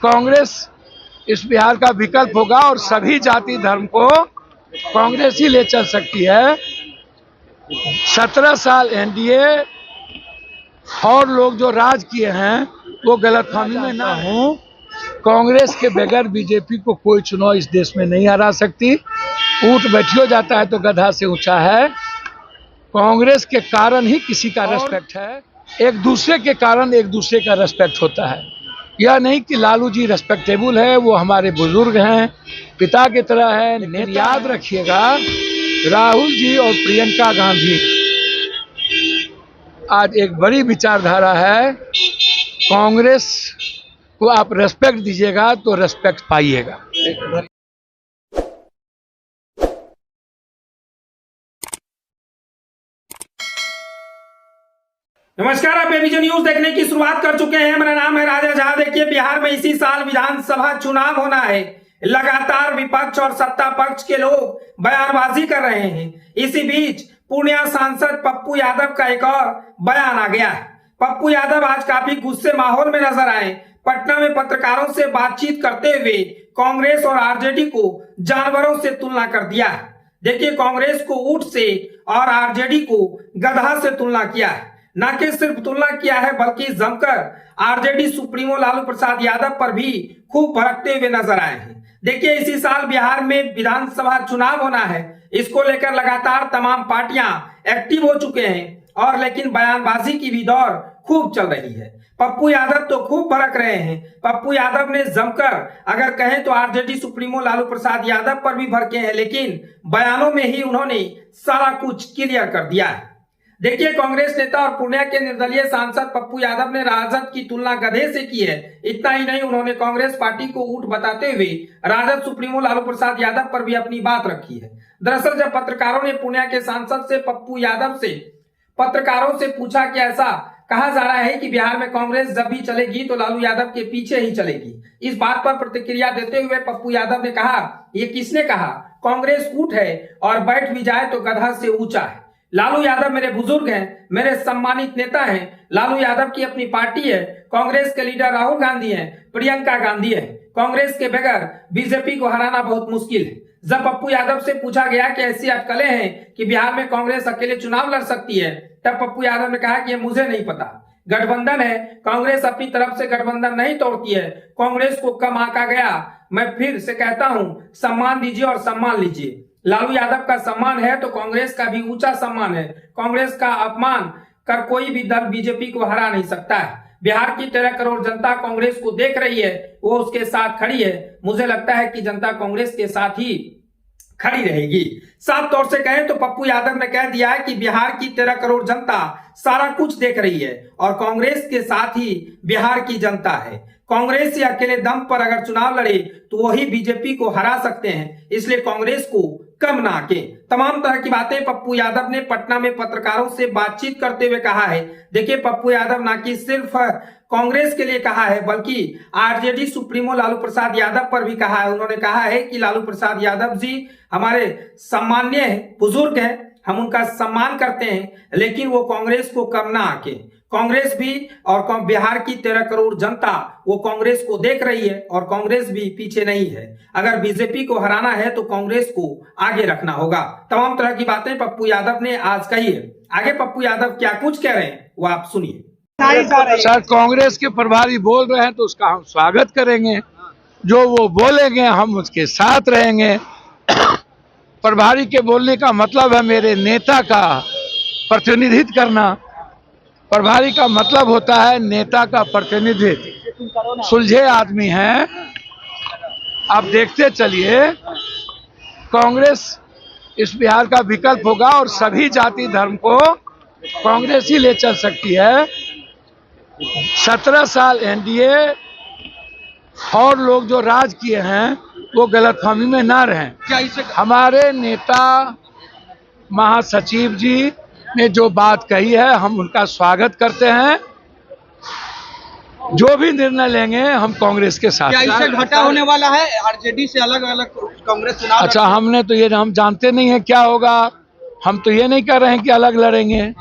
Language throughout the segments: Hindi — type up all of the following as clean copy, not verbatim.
कांग्रेस इस बिहार का विकल्प होगा और सभी जाति धर्म को कांग्रेस ही ले चल सकती है। 17 साल एनडीए और लोग जो राज किए हैं वो गलतफहमी में ना हूं। कांग्रेस के बगैर बीजेपी को कोई चुनाव इस देश में नहीं हरा सकती। ऊंट बैठियो जाता है तो गधा से ऊंचा है। कांग्रेस के कारण ही किसी का रेस्पेक्ट है। एक दूसरे के कारण एक दूसरे का रेस्पेक्ट होता है। यह नहीं कि लालू जी रेस्पेक्टेबल है, वो हमारे बुजुर्ग हैं, पिता की तरह है। लेकिन याद रखिएगा, राहुल जी और प्रियंका गांधी आज एक बड़ी विचारधारा है। कांग्रेस को आप रेस्पेक्ट दीजिएगा तो रेस्पेक्ट पाइएगा। नमस्कार, आप एबीपी न्यूज देखने की शुरुआत कर चुके हैं। मेरा नाम है राजा झा। देखिए, बिहार में इसी साल विधानसभा चुनाव होना है। लगातार विपक्ष और सत्ता पक्ष के लोग बयानबाजी कर रहे हैं। इसी बीच पूर्णिया सांसद पप्पू यादव का एक और बयान आ गया है। पप्पू यादव आज काफी गुस्से माहौल में नजर आए। पटना में पत्रकारों से बातचीत करते हुए कांग्रेस और आरजेडी को जानवरों से तुलना कर दिया है। देखिए, कांग्रेस को ऊंट से और आरजेडी को गधा से तुलना किया है। न कि सिर्फ तुलना किया है बल्कि जमकर आरजेडी सुप्रीमो लालू प्रसाद यादव पर भी खूब भड़कते हुए नजर आए हैं। देखिए, इसी साल बिहार में विधानसभा चुनाव होना है। इसको लेकर लगातार तमाम पार्टियां एक्टिव हो चुके हैं और लेकिन बयानबाजी की भी दौर खूब चल रही है। पप्पू यादव तो खूब भड़क रहे हैं। पप्पू यादव ने जमकर अगर कहें तो आरजेडी सुप्रीमो लालू प्रसाद यादव पर भी भड़के हैं, लेकिन बयानों में ही उन्होंने सारा कुछ क्लियर कर दिया है। देखिए, कांग्रेस नेता और पूर्णिया के निर्दलीय सांसद पप्पू यादव ने राजद की तुलना गधे से की है। इतना ही नहीं, उन्होंने कांग्रेस पार्टी को ऊंट बताते हुए राजद सुप्रीमो लालू प्रसाद यादव पर भी अपनी बात रखी है। दरअसल जब पत्रकारों ने पूर्णिया के सांसद से पप्पू यादव से पत्रकारों से पूछा कि ऐसा कहा जा रहा है कि बिहार में कांग्रेस जब भी चलेगी तो लालू यादव के पीछे ही चलेगी, इस बात पर प्रतिक्रिया देते हुए पप्पू यादव ने कहा, ये किसने कहा? कांग्रेस ऊंट है और बैठ भी जाए तो गधा से ऊंचा है। लालू यादव मेरे बुजुर्ग हैं, मेरे सम्मानित नेता हैं। लालू यादव की अपनी पार्टी है। कांग्रेस के लीडर राहुल गांधी हैं, प्रियंका गांधी है। कांग्रेस के बगैर बीजेपी को हराना बहुत मुश्किल है। जब पप्पू यादव से पूछा गया कि ऐसी अटकलें हैं कि बिहार में कांग्रेस अकेले चुनाव लड़ सकती है, तब पप्पू यादव ने कहा कि मुझे नहीं पता। गठबंधन है, कांग्रेस अपनी तरफ से गठबंधन नहीं तोड़ती है। कांग्रेस को कम आंका गया। मैं फिर से कहता हूं, सम्मान दीजिए और सम्मान लीजिए। लालू यादव का सम्मान है तो कांग्रेस का भी ऊंचा सम्मान है। कांग्रेस का अपमान कर कोई भी दल बीजेपी को हरा नहीं सकता है। बिहार की 13 करोड़ जनता कांग्रेस को देख रही है, वो उसके साथ खड़ी है। मुझे लगता है कि जनता कांग्रेस के साथ ही खड़ी रहेगी। साफ तौर से कहें तो पप्पू यादव ने कह दिया है कि बिहार की 13 करोड़ जनता सारा कुछ देख रही है और कांग्रेस के साथ ही बिहार की जनता है। कांग्रेस से अकेले दम पर अगर चुनाव लड़े तो वही बीजेपी को हरा सकते हैं, इसलिए कांग्रेस को कम ना आके। तमाम तरह की बातें पप्पू यादव ने पटना में पत्रकारों से बातचीत करते हुए कहा है। देखिए, पप्पू यादव ना कि सिर्फ कांग्रेस के लिए कहा है बल्कि आरजेडी सुप्रीमो लालू प्रसाद यादव पर भी कहा है। उन्होंने कहा है कि लालू प्रसाद यादव जी हमारे सम्मान्य बुजुर्ग हैं, हम उनका सम्मान करते हैं, लेकिन वो कांग्रेस को कम ना आके। कांग्रेस भी और बिहार की 13 करोड़ जनता वो कांग्रेस को देख रही है और कांग्रेस भी पीछे नहीं है। अगर बीजेपी को हराना है तो कांग्रेस को आगे रखना होगा। तमाम तरह की बातें पप्पू यादव ने आज कही है। आगे पप्पू यादव क्या कुछ कह रहे हैं वो आप सुनिए। सर, कांग्रेस के प्रभारी बोल रहे हैं तो उसका हम स्वागत करेंगे। जो वो बोलेंगे हम उसके साथ रहेंगे। प्रभारी के बोलने का मतलब है मेरे नेता का प्रतिनिधित्व करना। प्रभारी का मतलब होता है नेता का प्रतिनिधित्व। सुलझे आदमी हैं। आप देखते चलिए, कांग्रेस इस बिहार का विकल्प होगा और सभी जाति धर्म को कांग्रेस ही ले चल सकती है। 17 साल एनडीए और लोग जो राज किए हैं वो गलतफहमी में ना रहें। हमारे नेता महासचिव जी ने जो बात कही है हम उनका स्वागत करते हैं। जो भी निर्णय लेंगे हम कांग्रेस के साथ। क्या इससे घाटा होने वाला है? आरजेडी से अलग अलग कांग्रेस चुनाव। अच्छा, हमने तो ये हम जानते नहीं है क्या होगा। हम तो ये नहीं कह रहे हैं कि अलग लड़ेंगे।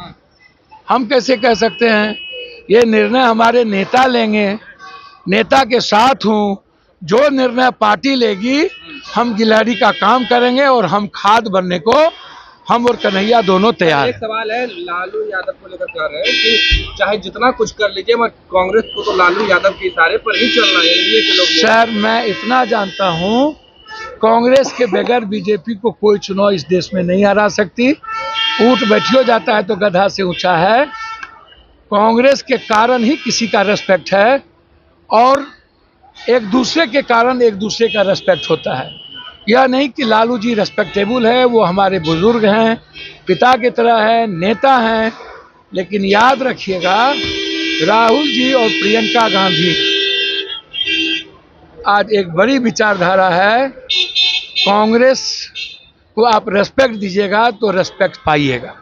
हम कैसे कह सकते हैं? ये निर्णय हमारे नेता लेंगे। नेता के साथ हूँ। जो निर्णय पार्टी लेगी हम गिलहरी का काम करेंगे और हम खाद बनने को हम और कन्हैया दोनों तैयार एक हैं। सवाल है, लालू यादव को लेकर कह रहे हैं कि चाहे जितना कुछ कर लीजिए मगर कांग्रेस को तो लालू यादव के इशारे पर ही चलना है, एनडीए के लोग। सर मैं इतना जानता हूँ, कांग्रेस के बगैर बीजेपी को कोई चुनाव इस देश में नहीं हरा सकती। ऊंट बैठियो जाता है तो गधा से ऊंचा है। कांग्रेस के कारण ही किसी का रेस्पेक्ट है और एक दूसरे के कारण एक दूसरे का रेस्पेक्ट होता है। यह नहीं कि लालू जी रेस्पेक्टेबल है, वो हमारे बुजुर्ग हैं, पिता की तरह है, नेता हैं, लेकिन याद रखिएगा राहुल जी और प्रियंका गांधी आज एक बड़ी विचारधारा है। कांग्रेस को आप रेस्पेक्ट दीजिएगा तो रेस्पेक्ट पाइएगा।